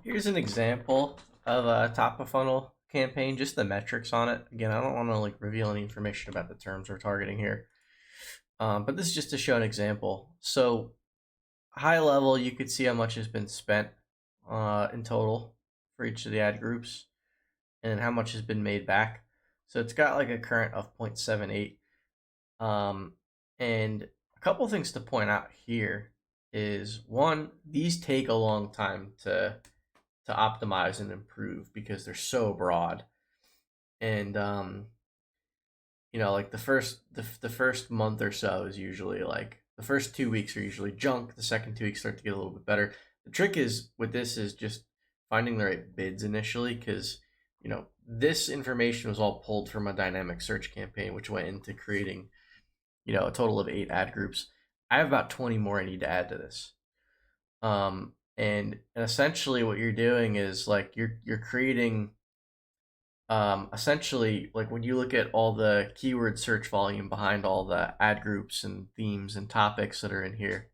Here's an example of a top of funnel campaign, just the metrics on it. Again, I don't want to reveal any information about the terms we're targeting here, but this is just to show an example. So high level, you could see how much has been spent in total for each of the ad groups and how much has been made back. So it's got like a current of 0.78. And a couple things to point out here is one, these take a long time to optimize and improve because they're so broad. And like the first month or so is usually like the first 2 weeks are usually junk. The second 2 weeks start to get a little bit better. The trick is with this is just finding the right bids initially, because this information was all pulled from a dynamic search campaign, which went into creating a total of 8 ad groups. I have about 20 more I need to add to this. And essentially what you're doing is like you're creating essentially, like when you look at all the keyword search volume behind all the ad groups and themes and topics that are in here,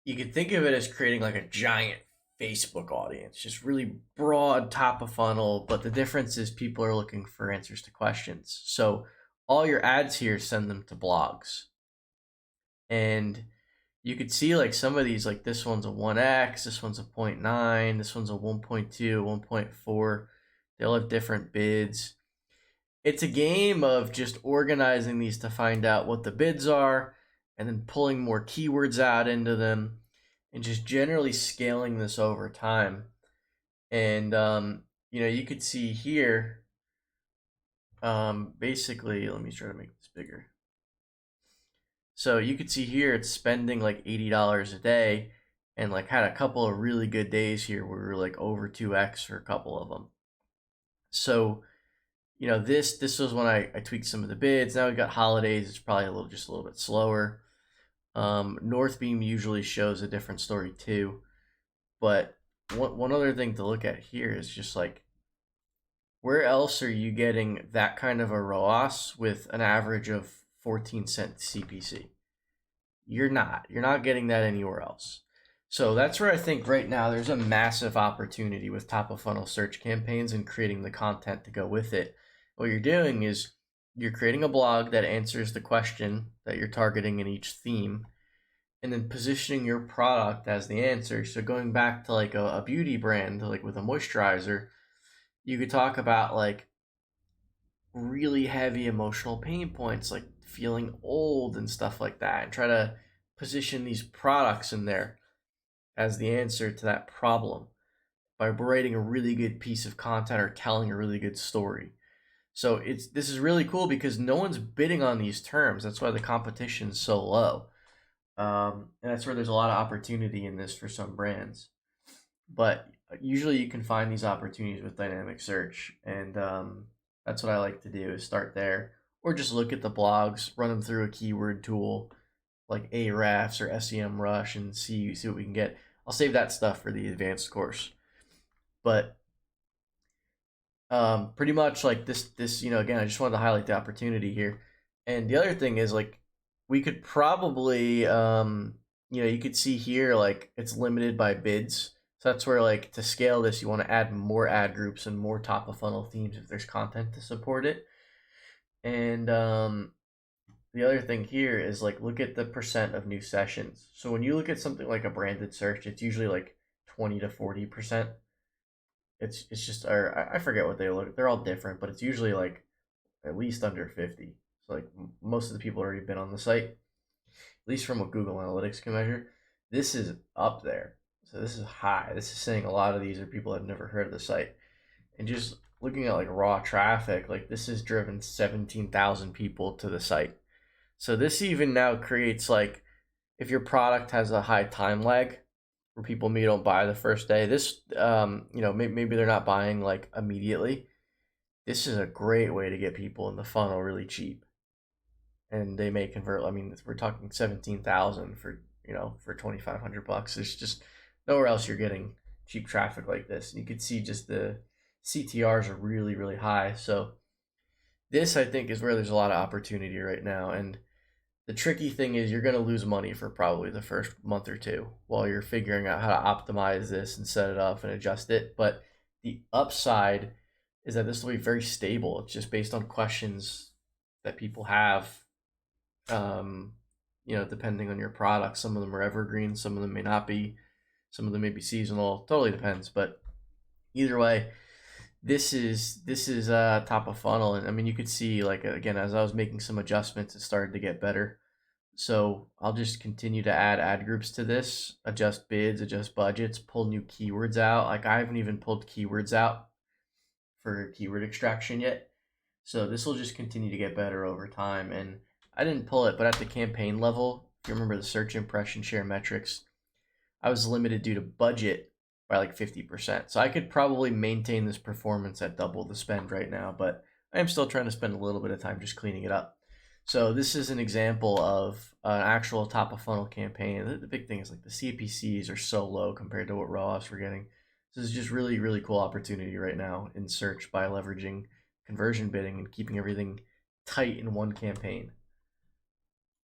you could think of it as creating like a giant Facebook audience, just really broad, top of funnel. But the difference is people are looking for answers to questions. So all your ads here send them to blogs. And you could see like some of these, like this one's a 1x, this one's a 0.9, this one's a 1.2, 1.4. They all have different bids. It's a game of just organizing these to find out what the bids are and then pulling more keywords out into them and just generally scaling this over time. And you could see here, basically, let me try to make this bigger. So you could see here it's spending like $80 a day, and like had a couple of really good days here where we were like over 2x for a couple of them. So this was when I tweaked some of the bids. Now we've got holidays, it's probably just a little bit slower. Northbeam usually shows a different story too. But one other thing to look at here is just like, where else are you getting that kind of a ROAS with an average of 14-cent CPC? You're not getting that anywhere else. So that's where I think right now there's a massive opportunity with top of funnel search campaigns and creating the content to go with it. What you're doing is you're creating a blog that answers the question that you're targeting in each theme, and then positioning your product as the answer. So going back to like a beauty brand, like with a moisturizer, you could talk about like really heavy emotional pain points, like feeling old and stuff like that, and try to position these products in there as the answer to that problem by writing a really good piece of content or telling a really good story. So this is really cool because no one's bidding on these terms. That's why the competition's so low. And that's where there's a lot of opportunity in this for some brands. But usually you can find these opportunities with dynamic search, and that's what I like to do is start there, or just look at the blogs, run them through a keyword tool like Ahrefs or SEMrush, and see what we can get. I'll save that stuff for the advanced course. But pretty much like this again, I just wanted to highlight the opportunity here. And the other thing is like we could probably you could see here like it's limited by bids. So that's where like to scale this, you want to add more ad groups and more top of funnel themes if there's content to support it. And the other thing here is like look at the percent of new sessions. So when you look at something like a branded search, it's usually like 20 to 40%. It's just, or I forget what they look. They're all different, but it's usually like at least under 50. So like most of the people already been on the site, at least from what Google Analytics can measure. This is up there. So this is high. This is saying a lot of these are people that have never heard of the site. And just looking at like raw traffic, like this has driven 17,000 people to the site. So this even now creates like, if your product has a high time lag where people maybe don't buy the first day, this, maybe they're not buying like immediately. This is a great way to get people in the funnel really cheap. And they may convert. I mean, we're talking 17,000 for 2,500 bucks. There's just nowhere else you're getting cheap traffic like this. And you could see just the CTRs are really, really high. So this, I think, is where there's a lot of opportunity right now. And The tricky thing is you're going to lose money for probably the first month or two while you're figuring out how to optimize this and set it up and adjust it. But the upside is that this will be very stable. It's just based on questions that people have, um, depending on your product. Some of them are evergreen, some of them may not be, some of them may be seasonal. Totally depends. But either way, this is top of funnel, and I mean you could see like again as I was making some adjustments, it started to get better. So I'll just continue to add ad groups to this, adjust bids, adjust budgets, pull new keywords out. Like I haven't even pulled keywords out for keyword extraction yet. So this will just continue to get better over time. And I didn't pull it, but at the campaign level, if you remember the search impression share metrics, I was limited due to budget by like 50%. So I could probably maintain this performance at double the spend right now, but I am still trying to spend a little bit of time just cleaning it up. So this is an example of an actual top of funnel campaign. The big thing is like the CPCs are so low compared to what ROAS we're getting. This is just really, really cool opportunity right now in search by leveraging conversion bidding and keeping everything tight in one campaign.